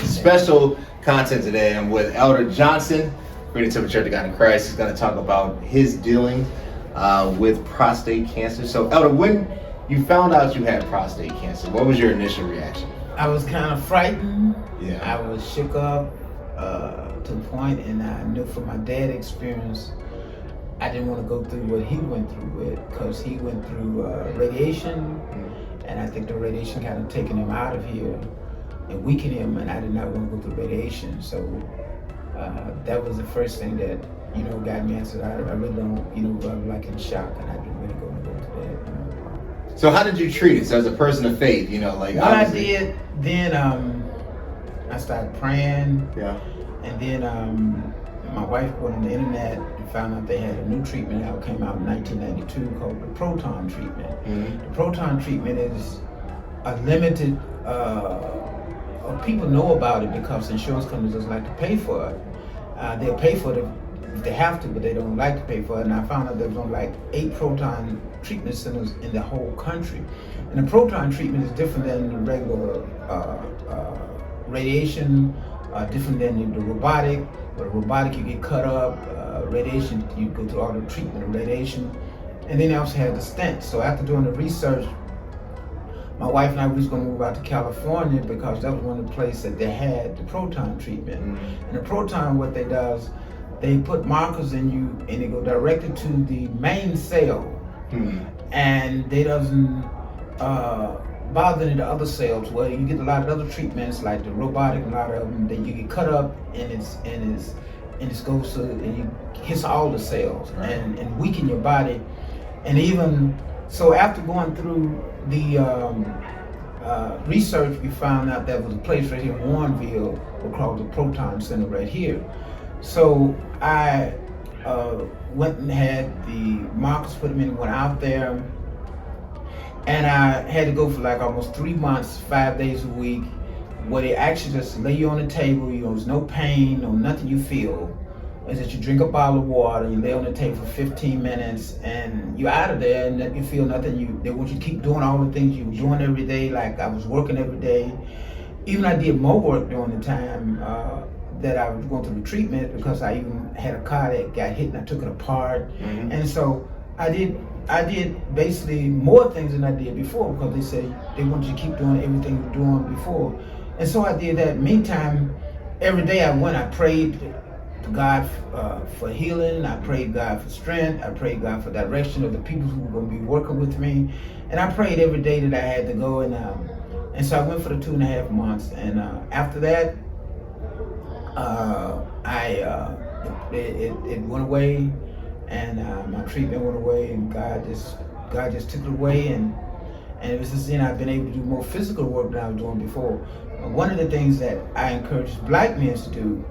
Special content today. I'm with Elder Johnson, Freedom Tempe Church of God in Christ. He's going to talk about his dealing with prostate cancer. So, Elder, when you found out you had prostate cancer, what was your initial reaction? I was kind of frightened. Yeah. I was shook up to a point, and I knew from my dad's experience, I didn't want to go through what he went through with, because he went through radiation, and I think the radiation kind of taken him out of here and weakened him, and I did not want to go through radiation. So that was the first thing that, got me answered. I really don't, I was like in shock, and I didn't really go to that. So how did you treat it? So as a person of faith, what I did, then I started praying. Yeah. And then my wife went on the internet and found out they had a new treatment that came out in 1992 called the proton treatment. Mm-hmm. The proton treatment is a limited, people know about it because insurance companies just like to pay for it. They'll pay for it if they have to, but they don't like to pay for it. And I found out there was only like 8 proton treatment centers in the whole country. And the proton treatment is different than the regular radiation, different than the robotic. With robotic, you get cut up. Radiation, you go through all the treatment of radiation. And then they also had the stent. So after doing the research, my wife and I was going to move out to California because that was one of the places that they had the proton treatment. Mm-hmm. And the proton, what they does, they put markers in you and they go directly to the main cell. Mm-hmm. And they doesn't bother any of the other cells. Well, you get a lot of other treatments like the robotic, a lot of them, that you get cut up and it goes to, and you hits all the cells, right, and weaken your body. And even so, after going through the research, we found out there was a place right here in Warrenville called the Proton Center right here. So I went and had the markers put them in, went out there, and I had to go for like almost 3 months, 5 days a week, where they actually just lay you on the table. There's no pain, no nothing you feel. Is that you drink a bottle of water, you lay on the table for 15 minutes, and you're out of there, and you feel nothing. They want you to keep doing all the things you were doing every day. Like I was working every day. Even I did more work during the time that I was going through the treatment, because I even had a car that got hit and I took it apart. Mm-hmm. And so I did basically more things than I did before, because they said they want you to keep doing everything you were doing before. And so I did that. Meantime, every day I prayed to God for healing. I prayed God for strength. I prayed God for direction of the people who were going to be working with me. And I prayed every day that I had to go. And so I went for the 2.5 months. And after that, it went away, and my treatment went away, and God just took it away, and it was just, I've been able to do more physical work than I was doing before. One of the things that I encourage black men to do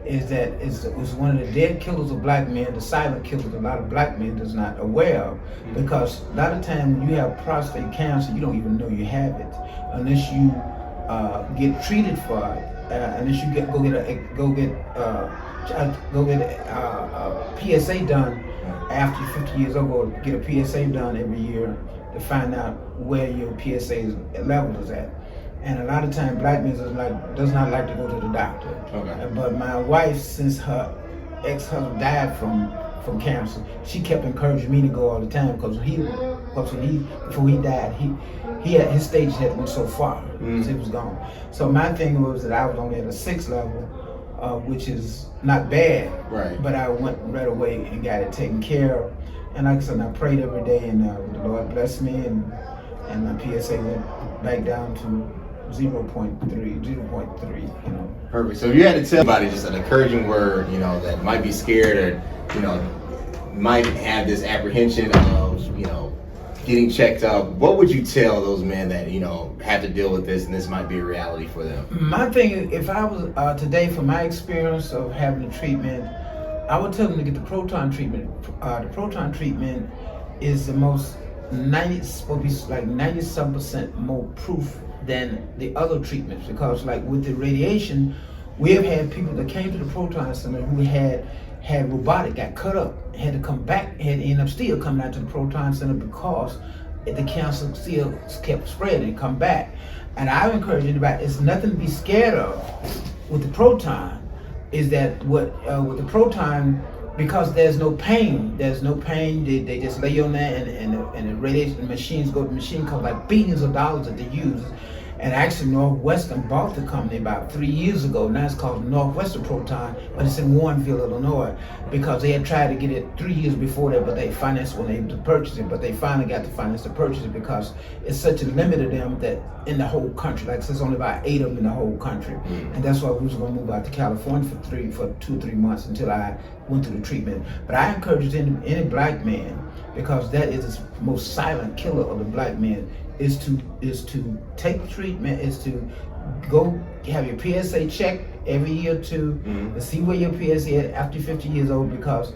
is that it's one of the dead killers of black men, the silent killers a lot of black men is not aware of, because a lot of times when you have prostate cancer, you don't even know you have it unless you get treated for it. Unless you go get a PSA done after you're 50 years old, or get a PSA done every year to find out where your PSA level is at. And a lot of times black men does not like to go to the doctor. Okay. But my wife, since her ex-husband died from cancer, she kept encouraging me to go all the time, because before he died, his stage had went so far, because he was gone. So my thing was that I was only at a 6 level, which is not bad, right? But I went right away and got it taken care of. And like I said, I prayed every day, and the Lord blessed me, and my PSA went back down to 0.3. Perfect. So if you had to tell somebody just an encouraging word, that might be scared, or might have this apprehension of getting checked up, what would you tell those men that have to deal with this and this might be a reality for them? My thing is, if I was today, from my experience of having the treatment, I would tell them to get the proton treatment. The proton treatment is the most 97% more proof than the other treatments, because like with the radiation, we have had people that came to the proton center who had robotic, got cut up, had to come back, had to end up still coming out to the proton center because the cancer still kept spreading and come back. And I encourage anybody, it's nothing to be scared of with the proton, is that with the proton, because there's no pain, they just lay you on there, and the radiation machines go to the machine, cost like billions of dollars that they use. And actually Northwestern bought the company about 3 years ago. Now it's called Northwestern Proton, but it's in Warrenville, Illinois, because they had tried to get it 3 years before that, but they financed when they able to purchase it. But they finally got the finance to purchase it because it's such a limit of them that in the whole country, like there's only about 8 of them in the whole country. And that's why we was gonna move out to California for 2 or 3 months until I went through the treatment. But I encourage any black man, because that is the most silent killer of the black man, is to take the treatment, is to go have your PSA checked every year or two, to see where your PSA is after 50 years old, because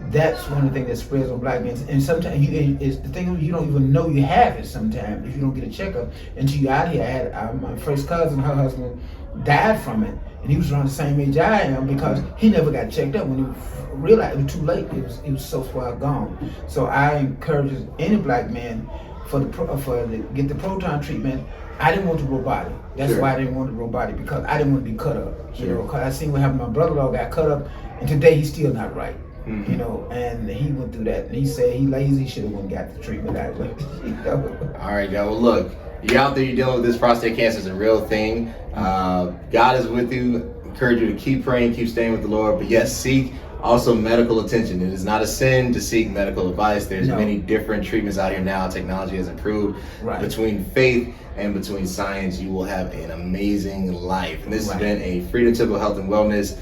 that's one of the things that spreads on black men. And sometimes it's the thing, you don't even know you have it sometimes if you don't get a checkup until you're out here. I had my first cousin, her husband died from it, and he was around the same age I am, because he never got checked up. When he realized it was too late, it was so far gone. So I encourage any black man get the proton treatment. I didn't want the robotic. That's why I didn't want the robotic, because I didn't want to be cut up. You know, because I seen what happened. My brother-in-law got cut up, and today he's still not right. You know, and he went through that, and he said he lazy, should have went and got the treatment out. You know? All right, y'all. Well, look, you're out there, you're dealing with this prostate cancer. It's a real thing. God is with you. Encourage you to keep praying, keep staying with the Lord, but yes, seek also medical attention. It is not a sin to seek medical advice. There's many different treatments out here now. Technology has improved. Between faith and between science, you will have an amazing life. And this has been a Freedom Temple Health and Wellness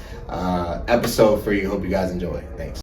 episode for you. Hope you guys enjoy. Thanks.